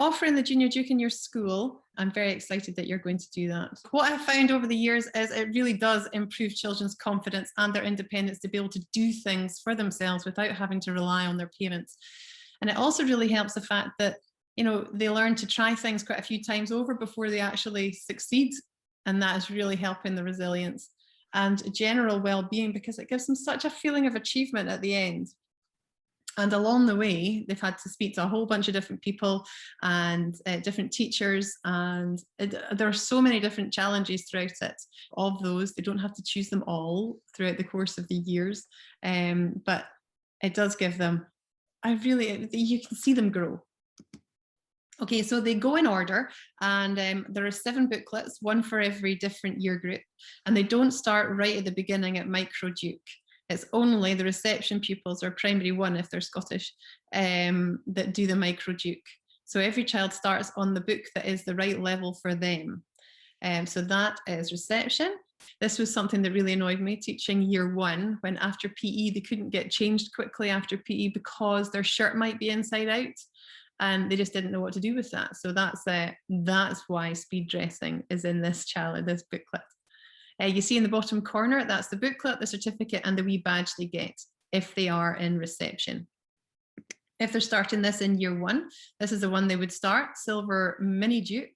offering the Junior Duke in your school, I'm very excited that you're going to do that. What I've found over the years is it really does improve children's confidence and their independence to be able to do things for themselves without having to rely on their parents. And it also really helps the fact that, you know, they learn to try things quite a few times over before they actually succeed. And that is really helping the resilience and general well-being, because it gives them such a feeling of achievement at the end. And along the way, they've had to speak to a whole bunch of different people and different teachers, and there are so many different challenges throughout it. Of those, they don't have to choose them all throughout the course of the years, but it does give them, you can see them grow. Okay, so they go in order, and there are 7 booklets, one for every different year group, and they don't start right at the beginning at Micro Duke. It's only the reception pupils, or primary 1 if they're Scottish, that do the Micro Duke. So every child starts on the book that is the right level for them. So that is reception. This was something that really annoyed me teaching year 1, when after PE they couldn't get changed quickly after PE because their shirt might be inside out, and they just didn't know what to do with that. So that's why speed dressing is in this booklet. You see in the bottom corner, that's the booklet, the certificate, and the wee badge they get if they are in reception. If they're starting this in year 1, this is the one they would start, Silver Mini Duke.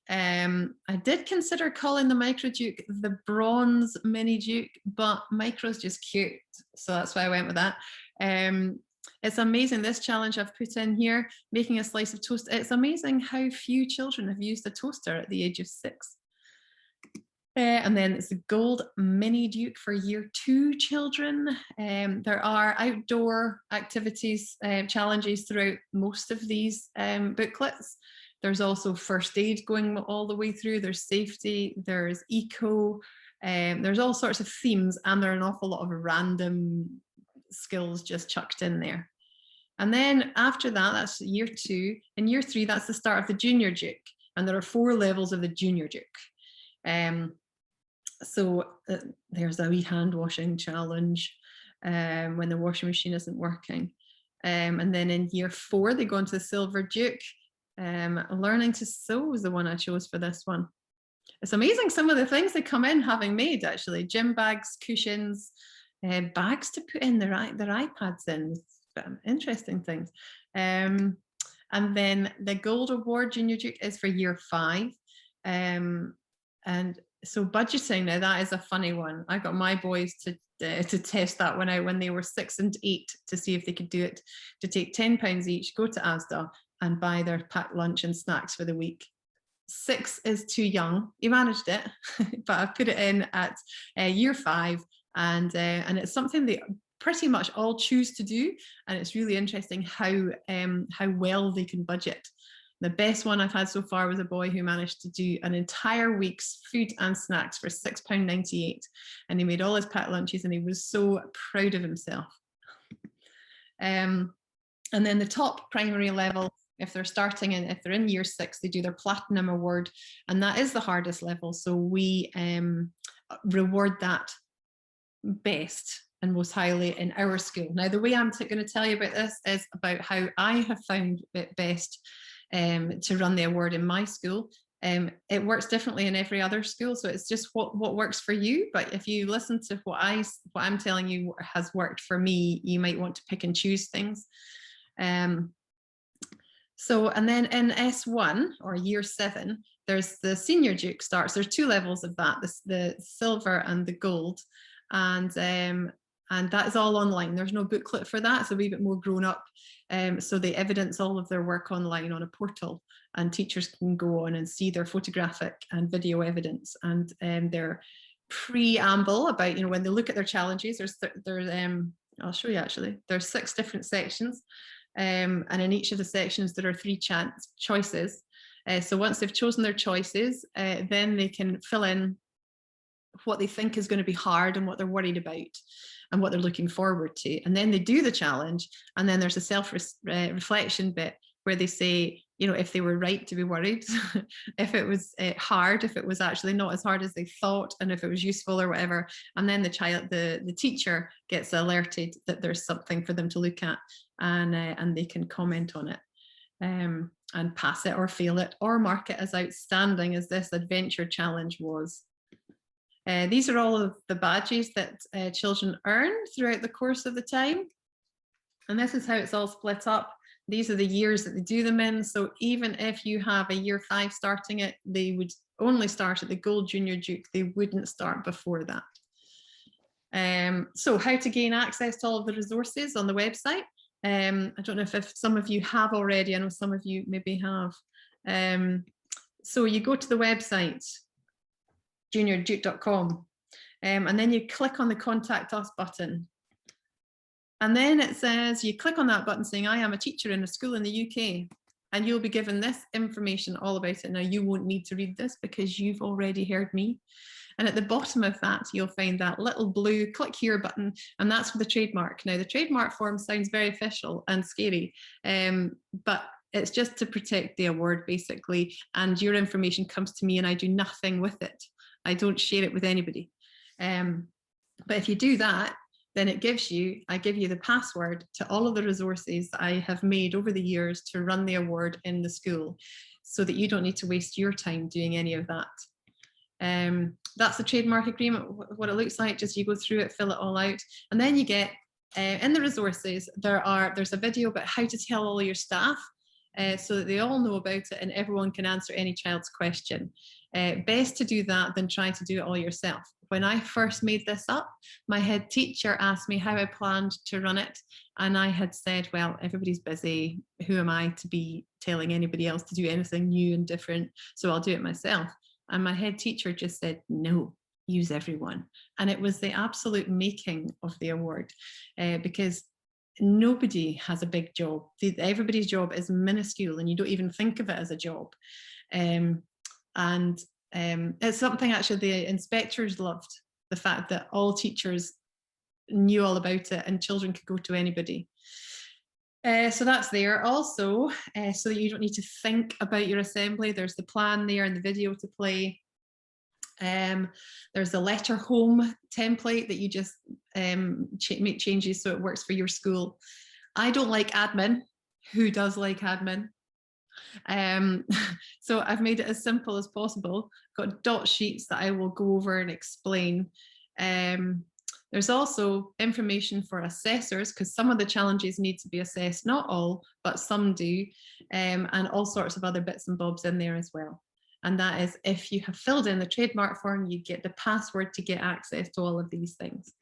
I did consider calling the Micro Duke the Bronze Mini Duke, but Micro's just cute, so that's why I went with that. It's amazing, this challenge I've put in here, making a slice of toast. It's amazing how few children have used a toaster at the age of 6. And then it's the Gold Mini Duke for year 2 children. There are outdoor activities, challenges throughout most of these booklets. There's also first aid going all the way through. There's safety, there's eco, there's all sorts of themes, and there are an awful lot of random skills just chucked in there. And then after that, that's year 2. In year 3, that's the start of the Junior Duke. And there are 4 levels of the Junior Duke. So there's a wee hand washing challenge when the washing machine isn't working. And then in year 4, they go into the Silver Duke. Learning to sew was the one I chose for this one. It's amazing some of the things they come in having made, actually. Gym bags, cushions, bags to put in their iPads in. Interesting things. And then the Gold Award Junior Duke is for year 5. And so budgeting, now that is a funny one. I got my boys to test that one out when they were 6 and 8 to see if they could do it, to take £10 each, go to Asda and buy their packed lunch and snacks for the week. 6 is too young. He managed it, but I've put it in at year 5, and it's something they pretty much all choose to do, and it's really interesting how well they can budget. The best one I've had so far was a boy who managed to do an entire week's food and snacks for £6.98, and he made all his packed lunches, and he was so proud of himself. And then the top primary level, if they're if they're in year 6, they do their Platinum Award, and that is the hardest level. So we reward that best and most highly in our school. Now, the way I'm going to tell you about this is about how I have found it best to run the award in my school. It works differently in every other school, so it's just what works for you. But if you listen to what I'm telling you has worked for me, you might want to pick and choose things. So, and then in S1 or year 7, there's the Senior Duke starts. There's 2 levels of that, the silver and the gold, and that is all online. There's no booklet for that. It's a wee bit more grown up. So they evidence all of their work online on a portal, and teachers can go on and see their photographic and video evidence, and their preamble about, you know, when they look at their challenges. I'll show you actually. There's 6 different sections. And in each of the sections there are 3 choices. So once they've chosen their choices, then they can fill in what they think is going to be hard and what they're worried about and what they're looking forward to. And then they do the challenge, and then there's a self-reflection bit where they say, you know, if they were right to be worried, if it was hard, if it was actually not as hard as they thought, and if it was useful or whatever. And then the teacher gets alerted that there's something for them to look at, and they can comment on it. and pass it or fail it or mark it as outstanding, as this adventure challenge was. These are all of the badges that children earn throughout the course of the time. And this is how it's all split up. These are the years that they do them in. So even if you have a year 5 starting it, they would only start at the Gold Junior Duke. They wouldn't start before that. So how to gain access to all of the resources on the website. I don't know if some of you have already. I know some of you maybe have. So you go to the website, juniorduke.com, and then you click on the Contact Us button. And then it says, you click on that button saying, I am a teacher in a school in the UK, and you'll be given this information all about it. Now, you won't need to read this because you've already heard me. And at the bottom of that, you'll find that little blue click here button, and that's for the trademark. Now, the trademark form sounds very official and scary, but it's just to protect the award, basically. And your information comes to me and I do nothing with it. I don't share it with anybody. But if you do that, then I give you the password to all of the resources that I have made over the years to run the award in the school, so that you don't need to waste your time doing any of that. That's the trademark agreement, what it looks like. Just you go through it, fill it all out, and then you get, in the resources, there's a video about how to tell all your staff, so that they all know about it and everyone can answer any child's question. Best to do that than trying to do it all yourself. When I first made this up, my head teacher asked me how I planned to run it. And I had said, well, everybody's busy. Who am I to be telling anybody else to do anything new and different? So I'll do it myself. And my head teacher just said, no, use everyone. And it was the absolute making of the award, because nobody has a big job. Everybody's job is minuscule and you don't even think of it as a job. It's something actually the inspectors loved, the fact that all teachers knew all about it and children could go to anybody. So that's there. Also, so that you don't need to think about your assembly, there's the plan there and the video to play. There's a letter home template that you just make changes so it works for your school. I don't like admin. Who does like admin? So I've made it as simple as possible. Got dot sheets that I will go over and explain. There's also information for assessors, because some of the challenges need to be assessed, not all, but some do, and all sorts of other bits and bobs in there as well. And that is, if you have filled in the trademark form, you get the password to get access to all of these things.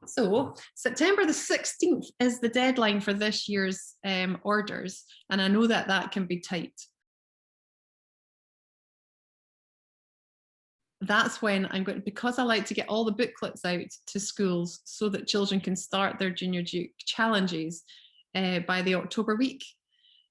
So September the 16th is the deadline for this year's orders, and I know that that can be tight. That's when I'm going to, because I like to get all the booklets out to schools so that children can start their Junior Duke challenges by the October week.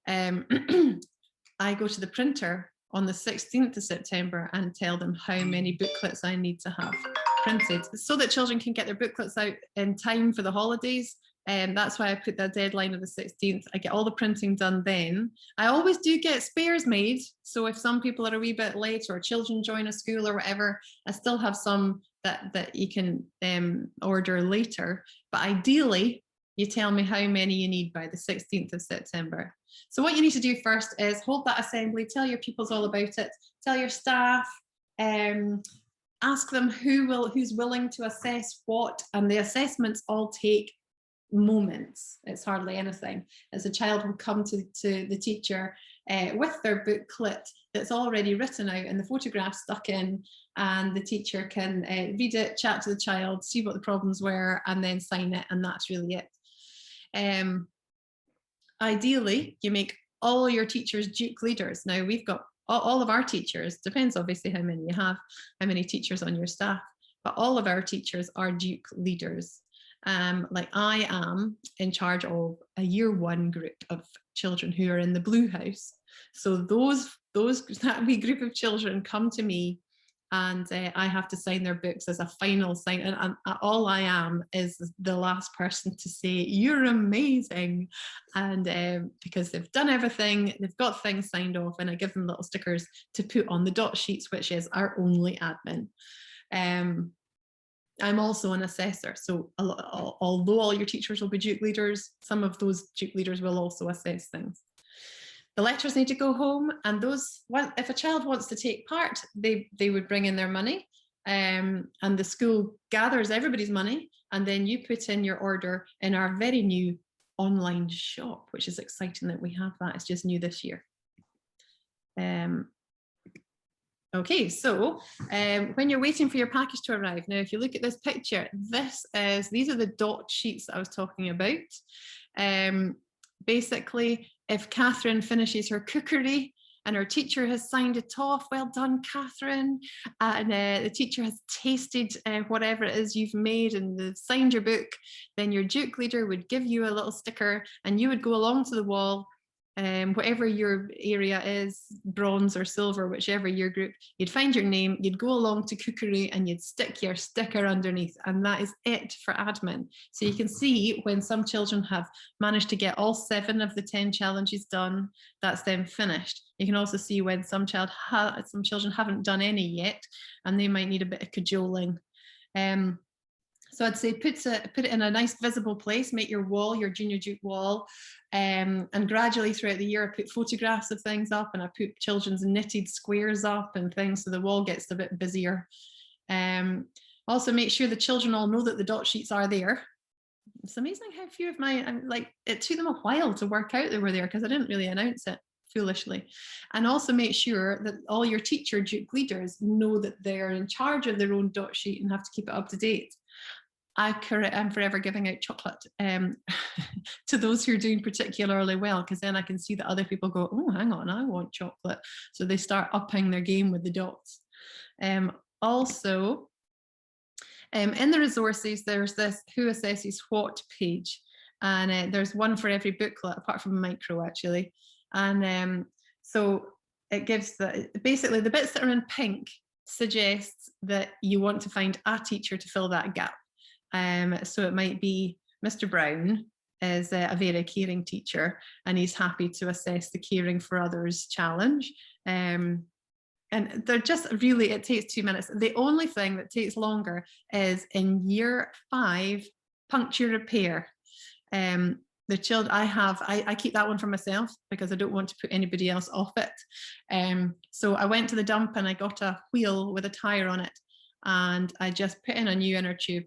I go to the printer on the 16th of September and tell them how many booklets I need to have printed so that children can get their booklets out in time for the holidays. That's why I put that deadline of the 16th. I get all the printing done then. I always do get spares made. So if some people are a wee bit late or children join a school or whatever, I still have some that you can order later. But ideally, you tell me how many you need by the 16th of September. So what you need to do first is hold that assembly, tell your pupils all about it, tell your staff, ask them who's willing to assess what, and the assessments all take moments. It's hardly anything, as a child will come to the teacher with their booklet that's already written out and the photograph stuck in, and the teacher can read it, chat to the child, see what the problems were, and then sign it, and that's really it. Ideally, you make all your teachers Duke leaders. Now, we've got all of our teachers, depends obviously how many you have, how many teachers on your staff, but all of our teachers are Duke leaders. Like I am in charge of a year 1 group of children who are in the Blue House. So that wee group of children come to me, and I have to sign their books as a final sign. And all I am is the last person to say, you're amazing. And because they've done everything, they've got things signed off, and I give them little stickers to put on the dot sheets, which is our only admin. I'm also an assessor. So although all your teachers will be Duke leaders, some of those Duke leaders will also assess things. The letters need to go home, and those, if a child wants to take part, they would bring in their money, and the school gathers everybody's money, and then you put in your order in our very new online shop, which is exciting that we have that. It's just new this year. Okay, so when you're waiting for your package to arrive, now if you look at this picture, these are the dot sheets that I was talking about. Basically, if Catherine finishes her cookery and her teacher has signed it off, well done, Catherine, and the teacher has tasted whatever it is you've made and they've signed your book, then your Duke leader would give you a little sticker and you would go along to the wall, whatever your area is, bronze or silver, whichever your group, you'd find your name, you'd go along to cookery and you'd stick your sticker underneath, and that is it for admin. So you can see when some children have managed to get all 7 of the 10 challenges done, that's them finished. You can also see when some children haven't done any yet and they might need a bit of cajoling. So I'd say put it in a nice visible place, make your wall, your Junior Duke wall, and gradually throughout the year I put photographs of things up, and I put children's knitted squares up and things, so the wall gets a bit busier. Also make sure the children all know that the dot sheets are there. It's amazing how few of it took them a while to work out they were there because I didn't really announce it, foolishly. And also make sure that all your teacher Duke leaders know that they're in charge of their own dot sheet and have to keep it up to date. I'm forever giving out chocolate to those who are doing particularly well, because then I can see that other people go, oh, hang on, I want chocolate. So they start upping their game with the dots. Also, in the resources, there's this Who Assesses What page. And there's one for every booklet, apart from micro, actually. And so it gives basically the bits that are in pink suggests that you want to find a teacher to fill that gap. So it might be Mr. Brown is a very caring teacher and he's happy to assess the caring for others challenge. And they're just really, it takes 2 minutes. The only thing that takes longer is in year 5, puncture repair. The children I keep that one for myself because I don't want to put anybody else off it. So I went to the dump and I got a wheel with a tire on it, and I just put in a new inner tube.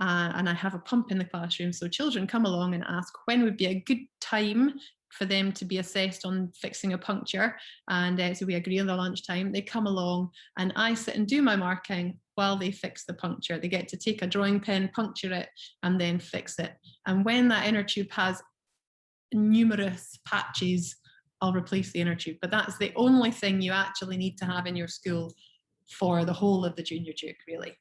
And I have a pump in the classroom, so children come along and ask when would be a good time for them to be assessed on fixing a puncture, and so we agree on the lunchtime. They come along and I sit and do my marking while they fix the puncture. They get to take a drawing pen, puncture it, and then fix it. And when that inner tube has numerous patches, I'll replace the inner tube. But that's the only thing you actually need to have in your school for the whole of the Junior Duke, really.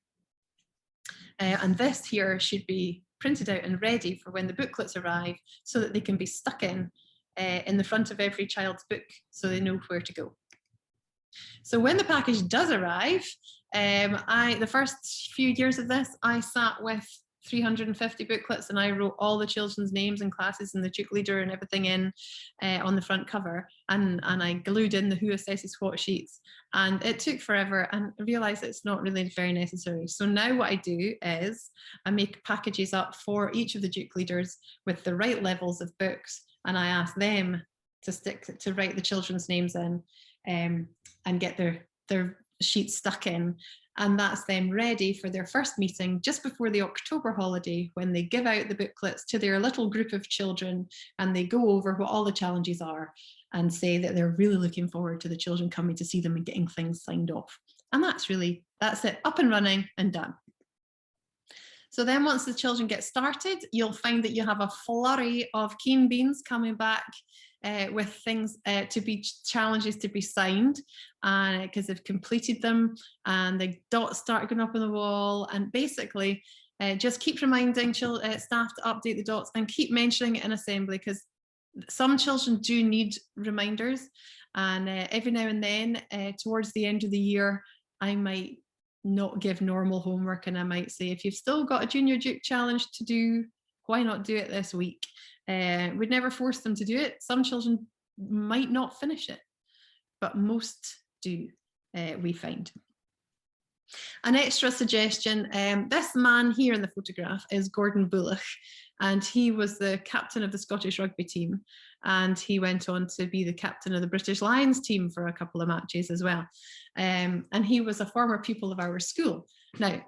And this here should be printed out and ready for when the booklets arrive, so that they can be stuck in the front of every child's book so they know where to go. So when the package does arrive, the first few years of this, I sat with 350 booklets and I wrote all the children's names and classes and the Duke leader and everything in on the front cover, and I glued in the Who Assesses What sheets, and it took forever and I realized it's not really very necessary. So now what I do is I make packages up for each of the Duke leaders with the right levels of books, and I ask them to write the children's names in and get their sheets stuck in. And that's them ready for their first meeting just before the October holiday, when they give out the booklets to their little group of children and they go over what all the challenges are and say that they're really looking forward to the children coming to see them and getting things signed off. And that's it, up and running and done. So then once the children get started, you'll find that you have a flurry of keen beans coming back with things challenges to be signed, because they've completed them, and the dots start going up on the wall. And basically just keep reminding staff to update the dots and keep mentioning it in assembly, because some children do need reminders. And every now and then towards the end of the year, I might not give normal homework, and I might say, if you've still got a Junior Duke challenge to do, why not do it this week? We'd never force them to do it. Some children might not finish it, but most do, we find. An extra suggestion, this man here in the photograph is Gordon Bullock, and he was the captain of the Scottish rugby team, and he went on to be the captain of the British Lions team for a couple of matches as well. And he was a former pupil of our school. Now,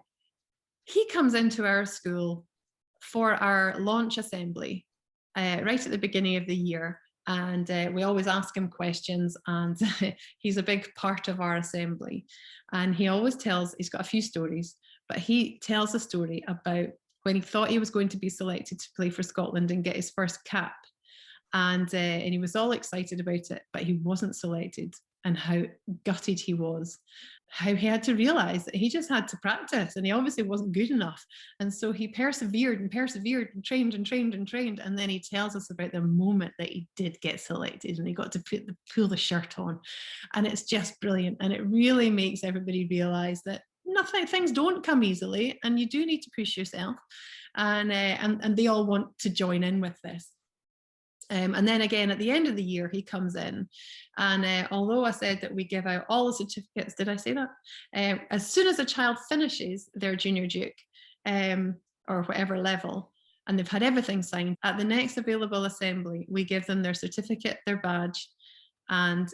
he comes into our school for our launch assembly right at the beginning of the year. And we always ask him questions, and he's a big part of our assembly. And he always tells, he's got a few stories, but he tells a story about when he thought he was going to be selected to play for Scotland and get his first cap. And he was all excited about it, but he wasn't selected, and how gutted he was, how he had to realize that he just had to practice, and he obviously wasn't good enough. And so he persevered and persevered and trained and trained and trained. And then he tells us about the moment that he did get selected and he got to pull the shirt on. And it's just brilliant. And it really makes everybody realize that things don't come easily, and you do need to push yourself. And they all want to join in with this. And then again, at the end of the year, he comes in. And although I said that we give out all the certificates, did I say that? As soon as a child finishes their junior duke or whatever level, and they've had everything signed, at the next available assembly, we give them their certificate, their badge, and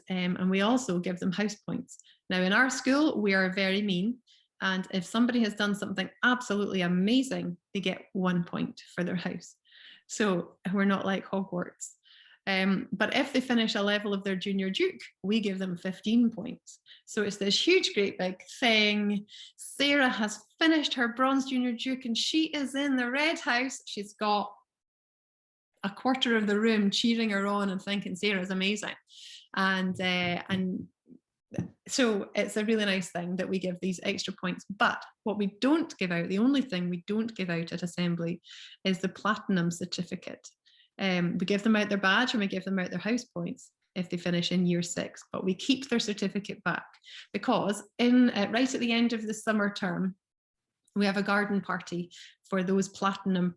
we also give them house points. Now, in our school, we are very mean. And if somebody has done something absolutely amazing, they get 1 point for their house. So we're not like Hogwarts. But if they finish a level of their junior duke, we give them 15 points. So it's this huge, great big thing. Sarah has finished her bronze junior duke and she is in the red house. She's got a quarter of the room cheering her on and thinking Sarah's amazing. And so it's a really nice thing that we give these extra points. But what we don't give out, the only thing we don't give out at assembly, is the platinum certificate. We give them out their badge and we give them out their house points if they finish in year 6, but we keep their certificate back because right at the end of the summer term, we have a garden party for those platinum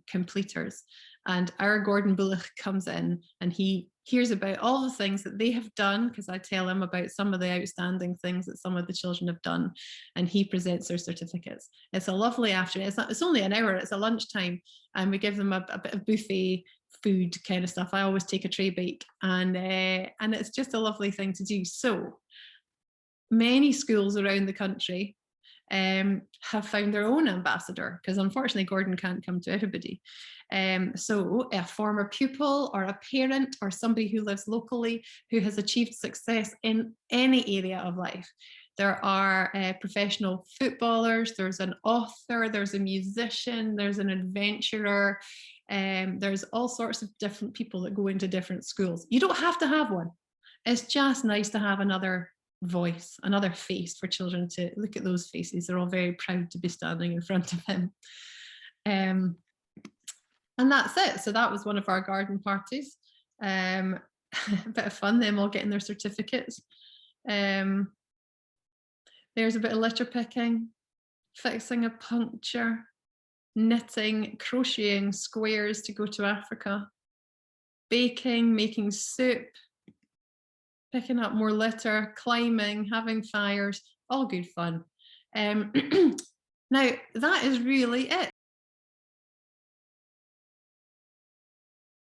completers. And our Gordon Bullock comes in and he hears about all the things that they have done, because I tell him about some of the outstanding things that some of the children have done, and he presents their certificates. It's a lovely afternoon. It's only an hour, it's a lunchtime, and we give them a bit of buffet food kind of stuff. I always take a tray bake, and it's just a lovely thing to do. So many schools around the country have found their own ambassador, because unfortunately Gordon can't come to everybody. So a former pupil or a parent or somebody who lives locally who has achieved success in any area of life. There are professional footballers, there's an author, there's a musician, there's an adventurer, there's all sorts of different people that go into different schools. You don't have to have one. It's just nice to have another voice, another face for children to look at those faces. They're all very proud to be standing in front of him. And that's it. So that was one of our garden parties. A bit of fun, them all getting their certificates. There's a bit of litter picking, fixing a puncture, knitting, crocheting squares to go to Africa, baking, making soup, picking up more litter, climbing, having fires, all good fun. Now, that is really it.